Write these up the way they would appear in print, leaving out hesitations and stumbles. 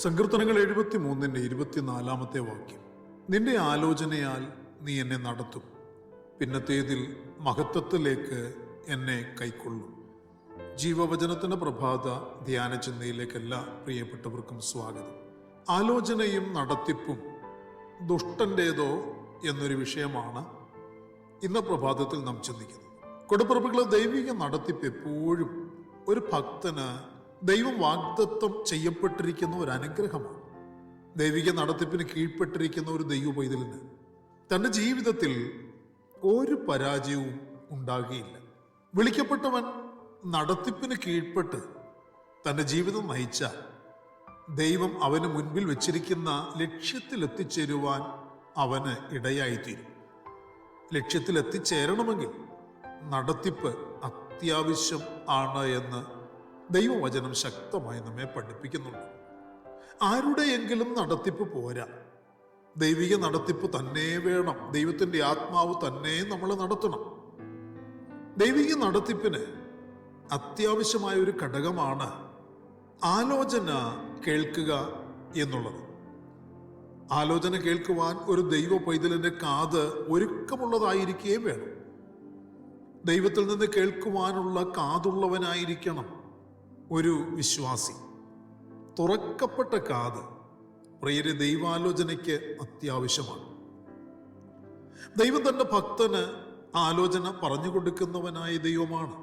സങ്കീർത്തനങ്ങൾ 73-24 വാക്യം. നിന്റെ ആലോചനയാൽ നീ എന്നെ നടത്തും, പിന്നത്തേതിൽ മഹത്വത്തിലേക്ക് എന്നെ കൈക്കൊള്ളും. ജീവവചനത്തിന്റെ പ്രഭാത ധ്യാന ചിന്തയിലേക്ക് എല്ലാ പ്രിയപ്പെട്ടവർക്കും സ്വാഗതം. ആലോചനയും നടത്തിപ്പും ദുഷ്ടന്റേതോ എന്നൊരു വിഷയമാണ് ഇന്ന പ്രഭാതത്തിൽ നാം ചിന്തിക്കുന്നത്. കൊടുപ്പുറപ്പുകളെ ദൈവിക നടത്തിപ്പ് എപ്പോഴും ഒരു ഭക്തന് ദൈവം വാഗ്ദത്തം ചെയ്യപ്പെട്ടിരിക്കുന്ന ഒരു അനുഗ്രഹമാണ്. ദൈവിക നടത്തിപ്പിന് കീഴ്പ്പെട്ടിരിക്കുന്ന ഒരു ദൈവ പൈതലിന് തൻ്റെ ജീവിതത്തിൽ ഒരു പരാജയവും ഉണ്ടാകുകയില്ല. വിളിക്കപ്പെട്ടവൻ നടത്തിപ്പിന് കീഴ്പ്പെട്ട് തൻ്റെ ജീവിതം നയിച്ച ദൈവം അവന് മുൻപിൽ വെച്ചിരിക്കുന്ന ലക്ഷ്യത്തിൽ എത്തിച്ചേരുവാൻ അവന് ഇടയായിത്തീരും. ലക്ഷ്യത്തിൽ എത്തിച്ചേരണമെങ്കിൽ നടത്തിപ്പ് അത്യാവശ്യം ആണ് എന്ന് ദൈവവചനം ശക്തമായി നമ്മെ പഠിപ്പിക്കുന്നുണ്ട്. ആരുടെയെങ്കിലും നടത്തിപ്പ് പോരാ, ദൈവിക നടത്തിപ്പ് തന്നെ വേണം. ദൈവത്തിൻ്റെ ആത്മാവ് തന്നെ നമ്മളെ നടത്തണം. ദൈവിക നടത്തിപ്പിന് അത്യാവശ്യമായ ഒരു ഘടകമാണ് ആലോചന കേൾക്കുക എന്നുള്ളത്. ആലോചന കേൾക്കുവാൻ ഒരു ദൈവ പൈതലിന്റെ കാത് ഒരുക്കമുള്ളതായിരിക്കുകയും വേണം. ദൈവത്തിൽ നിന്ന് കേൾക്കുവാനുള്ള കാതുള്ളവനായിരിക്കണം ഒരു വിശ്വാസി. തുറക്കപ്പെട്ട കാത് പ്രിയരെ ദൈവാലോചനയ്ക്ക് അത്യാവശ്യമാണ്. ദൈവം തന്റെ ഭക്തന് ആലോചന പറഞ്ഞു കൊടുക്കുന്നവനായ ദൈവമാണ്.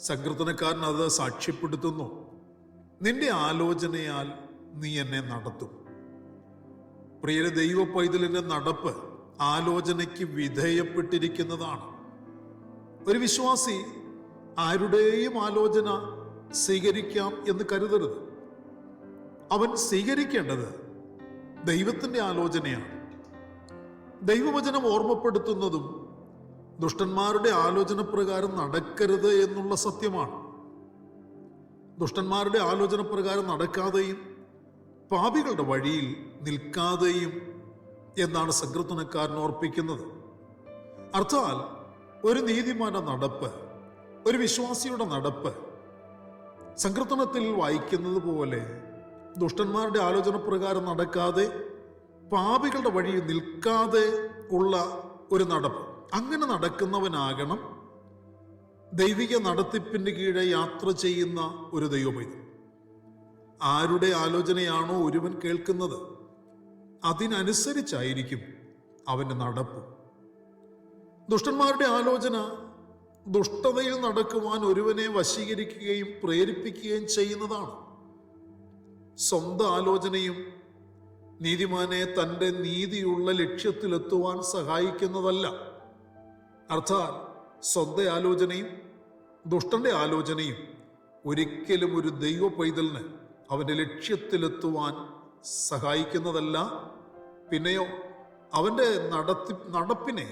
സങ്കീർത്തനക്കാരൻ അത് സാക്ഷ്യപ്പെടുത്തുന്നു. നിന്റെ ആലോചനയാൽ നീ എന്നെ നടത്തും. പ്രിയരെ ദൈവ പൈതലിന്റെ നടപ്പ് ആലോചനയ്ക്ക് വിധേയപ്പെട്ടിരിക്കുന്നതാണ്. ഒരു വിശ്വാസി ആരുടെയും ആലോചന സ്വീകരിക്കാം എന്ന് കരുതരുത്. അവൻ സ്വീകരിക്കേണ്ടത് ദൈവത്തിൻ്റെ ആലോചനയാണ്. ദൈവവചനം ഓർമ്മപ്പെടുത്തുന്നതും ദുഷ്ടന്മാരുടെ ആലോചന പ്രകാരം നടക്കരുത് എന്നുള്ള സത്യമാണ്. ദുഷ്ടന്മാരുടെ ആലോചന പ്രകാരം നടക്കാതെയും പാപികളുടെ വഴിയിൽ നിൽക്കാതെയും എന്നാണ് സങ്കീർത്തനക്കാരൻ ഓർപ്പിക്കുന്നത്. അർത്ഥാൽ ഒരു നീതിമാന്റെ നടപ്പ്, ഒരു വിശ്വാസിയുടെ നടപ്പ് സങ്കീർത്തനത്തിൽ വായിക്കുന്നത് പോലെ ദുഷ്ടന്മാരുടെ ആലോചന പ്രകാരം നടക്കാതെ പാപികളുടെ വഴിയിൽ നിൽക്കാതെ ഉള്ള ഒരു നടപ്പ്. അങ്ങനെ നടക്കുന്നവനാകണം ദൈവിക നടത്തിപ്പിന്റെ കീഴെ യാത്ര ചെയ്യുന്ന ഒരു ദൈവപൈതൽ. ആരുടെ ആലോചനയാണോ ഒരുവൻ കേൾക്കുന്നത് അതിനനുസരിച്ചായിരിക്കും അവന്റെ നടപ്പ്. ദുഷ്ടന്മാരുടെ ആലോചന ദുഷ്ടതയിൽ നടക്കുവാൻ ഒരുവനെ വശീകരിക്കുകയും പ്രേരിപ്പിക്കുകയും ചെയ്യുന്നതാണ്. സ്വന്തം ആലോചനയും നീതിമാനെ തൻ്റെ നീതിയുള്ള ലക്ഷ്യത്തിലെത്തുവാൻ സഹായിക്കുന്നതല്ല. അർത്ഥാൽ സ്വന്തം ആലോചനയും ദുഷ്ടന്റെ ആലോചനയും ഒരിക്കലും ഒരു ദൈവ പൈതലിന് അവൻ്റെ ലക്ഷ്യത്തിലെത്തുവാൻ സഹായിക്കുന്നതല്ല. പിന്നെയോ അവൻ്റെ നടപ്പിനെ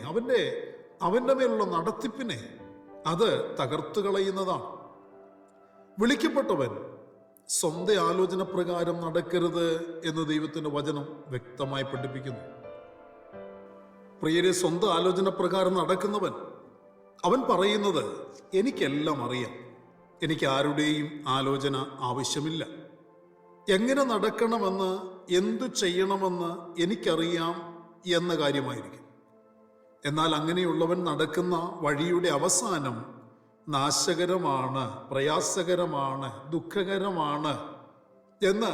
അവൻ്റെ മേലുള്ള നടത്തിപ്പിനെ അത് തകർത്തു കളയുന്നതാണ്. വിളിക്കപ്പെട്ടവൻ സ്വന്തം ആലോചന പ്രകാരം നടക്കരുത് എന്ന് ദൈവത്തിന്റെ വചനം വ്യക്തമായി പഠിപ്പിക്കുന്നു. പ്രിയരെ, സ്വന്തം ആലോചന പ്രകാരം നടക്കുന്നവൻ അവൻ പറയുന്നത് എനിക്കെല്ലാം അറിയാം, എനിക്ക് ആരുടെയും ആലോചന ആവശ്യമില്ല, എങ്ങനെ നടക്കണമെന്ന് എന്തു ചെയ്യണമെന്ന് എനിക്കറിയാം എന്ന കാര്യമായിരിക്കും. എന്നാൽ അങ്ങനെയുള്ളവൻ നടക്കുന്ന വഴിയുടെ അവസാനം നാശകരമാണ്, പ്രയാസകരമാണ്, ദുഃഖകരമാണ് എന്ന്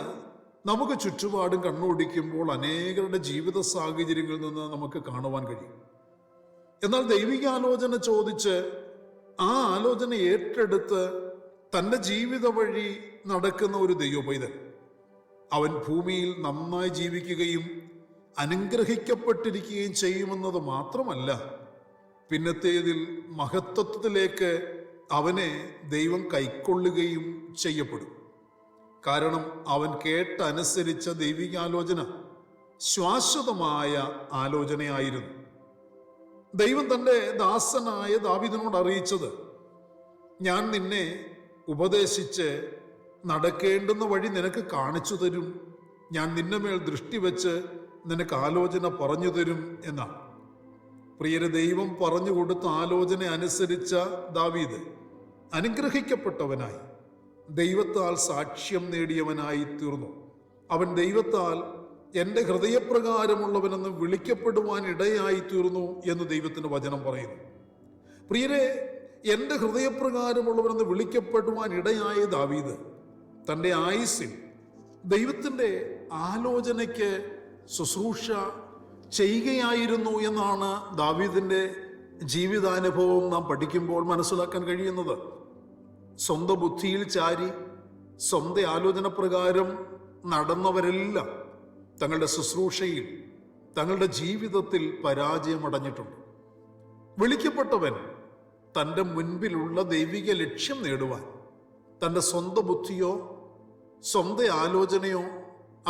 നമുക്ക് ചുറ്റുപാടും കണ്ണോടിക്കുമ്പോൾ അനേകരുടെ ജീവിത സാഹചര്യങ്ങളിൽ നിന്ന് നമുക്ക് കാണുവാൻ കഴിയും. എന്നാൽ ദൈവികാലോചന ചോദിച്ച് ആ ആലോചന ഏറ്റെടുത്ത് തൻ്റെ ജീവിത വഴി നടക്കുന്ന ഒരു ദൈവപൈതൽ അവൻ ഭൂമിയിൽ നന്നായി ജീവിക്കുകയും അനുഗ്രഹിക്കപ്പെട്ടിരിക്കുകയും ചെയ്യുമെന്നത് മാത്രമല്ല, പിന്നത്തേതിൽ മഹത്വത്തിലേക്ക് അവനെ ദൈവം കൈക്കൊള്ളുകയും ചെയ്യപ്പെടും. കാരണം അവൻ കേട്ടനുസരിച്ച ദൈവികാലോചന ശാശ്വതമായ ആലോചനയായിരുന്നു. ദൈവം തൻ്റെ ദാസനായ ദാവീദിനോട് അറിയിച്ചത്, ഞാൻ നിന്നെ ഉപദേശിച്ച് നടക്കേണ്ടുന്ന വഴി നിനക്ക് കാണിച്ചു തരും, ഞാൻ നിന്നെ മേൽ ദൃഷ്ടി വെച്ച് നിനക്ക് ആലോചന പറഞ്ഞു തരും എന്നാണ്. പ്രിയരെ, ദൈവം പറഞ്ഞു കൊടുത്ത ആലോചന അനുസരിച്ച ദാവീദ് അനുഗ്രഹിക്കപ്പെട്ടവനായി ദൈവത്താൽ സാക്ഷ്യം നേടിയവനായി തീർന്നു. അവൻ ദൈവത്താൽ എൻ്റെ ഹൃദയപ്രകാരമുള്ളവനെന്ന് വിളിക്കപ്പെടുവാൻ ഇടയായി തീർന്നു എന്ന് ദൈവത്തിൻ്റെ വചനം പറയുന്നു. പ്രിയരെ, എൻ്റെ ഹൃദയപ്രകാരമുള്ളവരെന്ന് വിളിക്കപ്പെടുവാൻ ഇടയായ ദാവീദ് തൻ്റെ ആയുസ്സിൽ ദൈവത്തിൻ്റെ ആലോചനയ്ക്ക് ശുശ്രൂഷ ചെയ്യുകയായിരുന്നു എന്നാണ് ദാവീദിൻ്റെ ജീവിതാനുഭവം നാം പഠിക്കുമ്പോൾ മനസ്സിലാക്കാൻ കഴിയുന്നത്. സ്വന്തം ബുദ്ധിയിൽ ചാരി സ്വന്തം ആലോചന പ്രകാരം നടന്നവരെല്ലാം തങ്ങളുടെ ശുശ്രൂഷയിൽ, തങ്ങളുടെ ജീവിതത്തിൽ പരാജയമടഞ്ഞിട്ടുണ്ട്. വിളിക്കപ്പെട്ടവൻ തൻ്റെ മുൻപിലുള്ള ദൈവിക ലക്ഷ്യം നേടുവാൻ തൻ്റെ സ്വന്തം ബുദ്ധിയോ സ്വന്തം ആലോചനയോ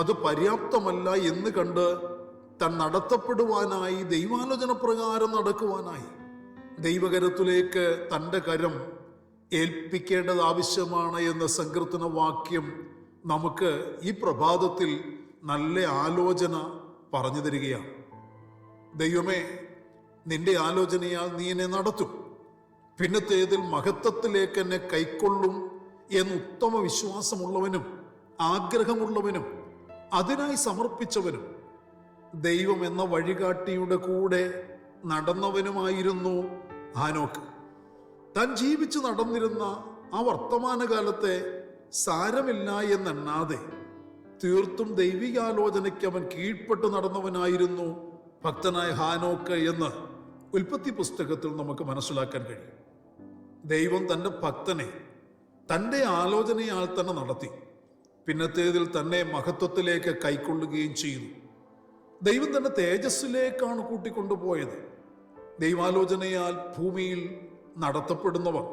അത് പര്യാപ്തമല്ല എന്ന് കണ്ട് താൻ നടത്തപ്പെടുവാനായി, ദൈവാലോചന പ്രകാരം നടക്കുവാനായി ദൈവകരത്തിലേക്ക് തൻ്റെ കരം ഏൽപ്പിക്കേണ്ടത് ആവശ്യമാണ് എന്ന സങ്കീർത്തന വാക്യം നമുക്ക് ഈ പ്രഭാതത്തിൽ നല്ല ആലോചന പറഞ്ഞു തരികയാണ്. ദൈവമേ, നിന്റെ ആലോചനയാൽ നീ എന്നെ നടത്തും, പിന്നത്തേതിൽ മഹത്വത്തിലേക്ക് എന്നെ കൈക്കൊള്ളും എന്ന് ഉത്തമ വിശ്വാസമുള്ളവനും ആഗ്രഹമുള്ളവനും അതിനായി സമർപ്പിച്ചവനും ദൈവം എന്ന വഴികാട്ടിയുടെ കൂടെ നടന്നവനുമായിരുന്നു ഹാനോക്ക്. താൻ ജീവിച്ചു നടന്നിരുന്ന ആ വർത്തമാനകാലത്തെ സാരമില്ല എന്നെണ്ണാതെ തീർത്തും ദൈവികാലോചനയ്ക്ക് അവൻ കീഴ്പ്പെട്ട് നടന്നവനായിരുന്നു ഭക്തനായ ഹാനോക്ക് എന്ന് ഉൽപ്പത്തി പുസ്തകത്തിൽ നമുക്ക് മനസ്സിലാക്കാൻ കഴിയും. ദൈവം തൻ്റെ ഭക്തനെ തൻ്റെ ആലോചനയാൽ തന്നെ നടത്തി, പിന്നത്തേതിൽ തന്നെ മഹത്വത്തിലേക്ക് കൈക്കൊള്ളുകയും ചെയ്തു. ദൈവം തന്നെ തേജസ്സിലേക്കാണ് കൂട്ടിക്കൊണ്ടുപോയത്. ദൈവാലോചനയാൽ ഭൂമിയിൽ നടത്തപ്പെടുന്നവർ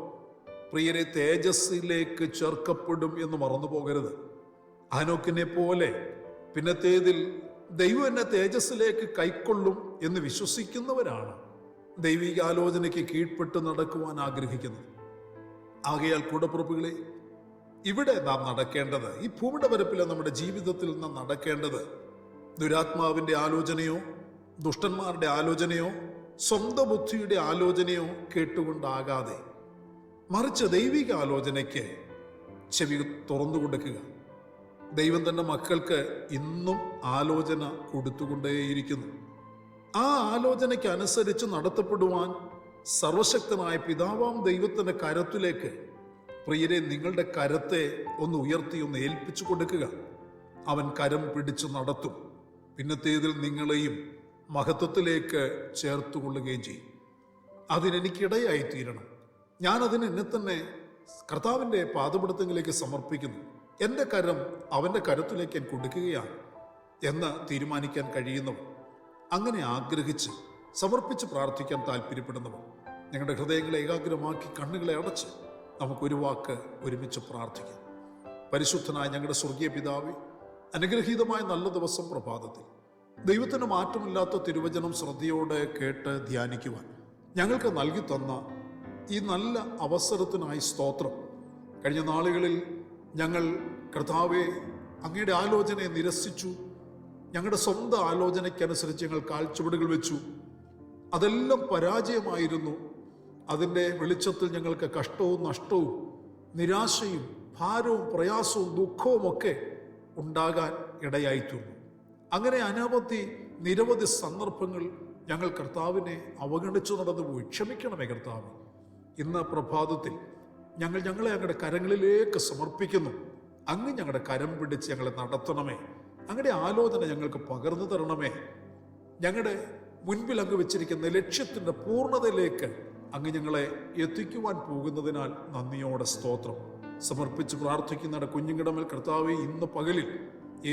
പ്രിയരെ തേജസ്സിലേക്ക് ചേർക്കപ്പെടും എന്ന് മറന്നു പോകരുത്. ഹാനോക്കിനെ പോലെ പിന്നത്തേതിൽ ദൈവം എന്നെ തേജസ്സിലേക്ക് കൈക്കൊള്ളും എന്ന് വിശ്വസിക്കുന്നവരാണ് ദൈവികാലോചനയ്ക്ക് കീഴ്പ്പെട്ട് നടക്കുവാൻ ആഗ്രഹിക്കുന്നത്. ആകയാൽ കൂടപ്പുറപ്പുകളെ, ഇവിടെ നാം നടക്കേണ്ടത്, ഈ ഭൂമിയുടെ പരപ്പിലെ നമ്മുടെ ജീവിതത്തിൽ നാം നടക്കേണ്ടത് ദുരാത്മാവിൻ്റെ ആലോചനയോ ദുഷ്ടന്മാരുടെ ആലോചനയോ സ്വന്തം ബുദ്ധിയുടെ ആലോചനയോ കേട്ടുകൊണ്ടാകാതെ മറിച്ച് ദൈവിക ആലോചനയ്ക്ക് ചെവി തുറന്നു കൊടുക്കുക. ദൈവം തന്റെ മക്കൾക്ക് ഇന്നും ആലോചന കൊടുത്തുകൊണ്ടേയിരിക്കുന്നു. ആ ആലോചനയ്ക്ക് അനുസരിച്ച് നടത്തപ്പെടുവാൻ സർവശക്തനായ പിതാവാം ദൈവത്തിന്റെ കരത്തിലേക്ക് പ്രിയരെ നിങ്ങളുടെ കരത്തെ ഒന്ന് ഉയർത്തി ഒന്ന് ഏൽപ്പിച്ചു കൊടുക്കുക. അവൻ കരം പിടിച്ചു നടത്തും, പിന്നത്തേതിൽ നിങ്ങളെയും മഹത്വത്തിലേക്ക് ചേർത്തുകൊള്ളുകയും ചെയ്യും. അതിനെനിക്കിടയായി തീരണം. ഞാനതിന് എന്നെ തന്നെ കർത്താവിൻ്റെ പാദപിടുത്തങ്ങളിലേക്ക് സമർപ്പിക്കുന്നു. എൻ്റെ കരം അവൻ്റെ കരത്തിലേക്ക് ഞാൻ കൊടുക്കുകയാണ് എന്ന് തീരുമാനിക്കാൻ കഴിയുന്നവർ, അങ്ങനെ ആഗ്രഹിച്ച് സമർപ്പിച്ച് പ്രാർത്ഥിക്കാൻ താല്പര്യപ്പെടുന്നവർ, നിങ്ങളുടെ ഹൃദയങ്ങളെ ഏകാഗ്രമാക്കി കണ്ണുകളെ അടച്ച് നമുക്കൊരു വാക്ക് ഒരുമിച്ച് പ്രാർത്ഥിക്കാം. പരിശുദ്ധനായ ഞങ്ങളുടെ സ്വർഗീയ പിതാവേ, അനുഗ്രഹീതമായ നല്ല ദിവസം പ്രഭാതത്തിൽ ദൈവത്തിന് മാറ്റമില്ലാത്ത തിരുവചനം ശ്രദ്ധയോടെ കേട്ട് ധ്യാനിക്കുവാൻ ഞങ്ങൾക്ക് നൽകി തന്ന ഈ നല്ല അവസരത്തിനായി സ്തോത്രം. കഴിഞ്ഞ നാളുകളിൽ ഞങ്ങൾ കർത്താവെ അങ്ങയുടെ ആലോചനയെ നിരസിച്ചു. ഞങ്ങളുടെ സ്വന്തം ആലോചനയ്ക്കനുസരിച്ച് ഞങ്ങൾ കാൽച്ചുവടുകൾ വെച്ചു. അതെല്ലാം പരാജയമായിരുന്നു. അതിൻ്റെ വെളിച്ചത്തിൽ ഞങ്ങൾക്ക് കഷ്ടവും നഷ്ടവും നിരാശയും ഭാരവും പ്രയാസവും ദുഃഖവും ഒക്കെ ഉണ്ടാകാൻ ഇടയായിത്തീർന്നു. അങ്ങനെ നിരവധി സന്ദർഭങ്ങൾ ഞങ്ങൾ കർത്താവിനെ അവഗണിച്ചു നടന്നുപോയി. ക്ഷമിക്കണമേ കർത്താവ്. ഇന്ന് പ്രഭാതത്തിൽ ഞങ്ങളെ അങ്ങയുടെ കരങ്ങളിലേക്ക് സമർപ്പിക്കുന്നു. അങ്ങ് ഞങ്ങളുടെ കരം പിടിച്ച് ഞങ്ങളെ നടത്തണമേ. അങ്ങയുടെ ആലോചന ഞങ്ങൾക്ക് പകർന്നു തരണമേ. ഞങ്ങളുടെ മുൻപിൽ അങ്ങ് വെച്ചിരിക്കുന്ന ലക്ഷ്യത്തിൻ്റെ പൂർണ്ണതയിലേക്ക് അങ്ങ് ഞങ്ങളെ എത്തിക്കുവാൻ പോകുന്നതിനാൽ നന്ദിയോടെ സ്തോത്രം. സമർപ്പിച്ച് പ്രാർത്ഥിക്കുന്ന കുഞ്ഞുങ്ങളുടെ മേൽ കർത്താവെ ഇന്ന് പകലിൽ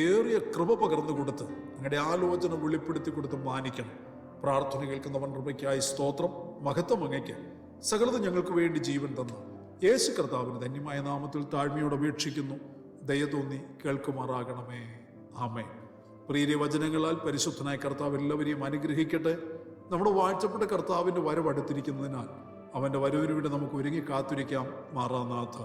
ഏറിയ കൃപ പകർന്നു കൊടുത്ത് അങ്ങയുടെ ആലോചന വെളിപ്പെടുത്തി കൊടുത്ത് മാനിക്കണം. പ്രാർത്ഥന കേൾക്കുന്നവൻ കൃപയ്ക്കായി സ്തോത്രം. മഹത്വം അങ്ങയ്ക്ക്. സകലത് ഞങ്ങൾക്ക് വേണ്ടി ജീവൻ തന്ന യേശു കർത്താവിന് ധന്യമായ നാമത്തിൽ താഴ്മയോടെ അപേക്ഷിക്കുന്നു. ദയ തോന്നി കേൾക്കുമാറാകണമേ. ആമേൻ. പ്രിയ വചനങ്ങളാൽ പരിശുദ്ധനായ കർത്താവ് എല്ലാവരെയും അനുഗ്രഹിക്കട്ടെ. നമ്മുടെ വാഴ്ചപ്പെട്ട കർത്താവിൻ്റെ വരവ് അടുത്തിരിക്കുന്നതിനാൽ അവൻ്റെ വരവിന് വേണ്ടി നമുക്ക് ഒരുങ്ങി കാത്തിരിക്കാം. മാറാനാഥ.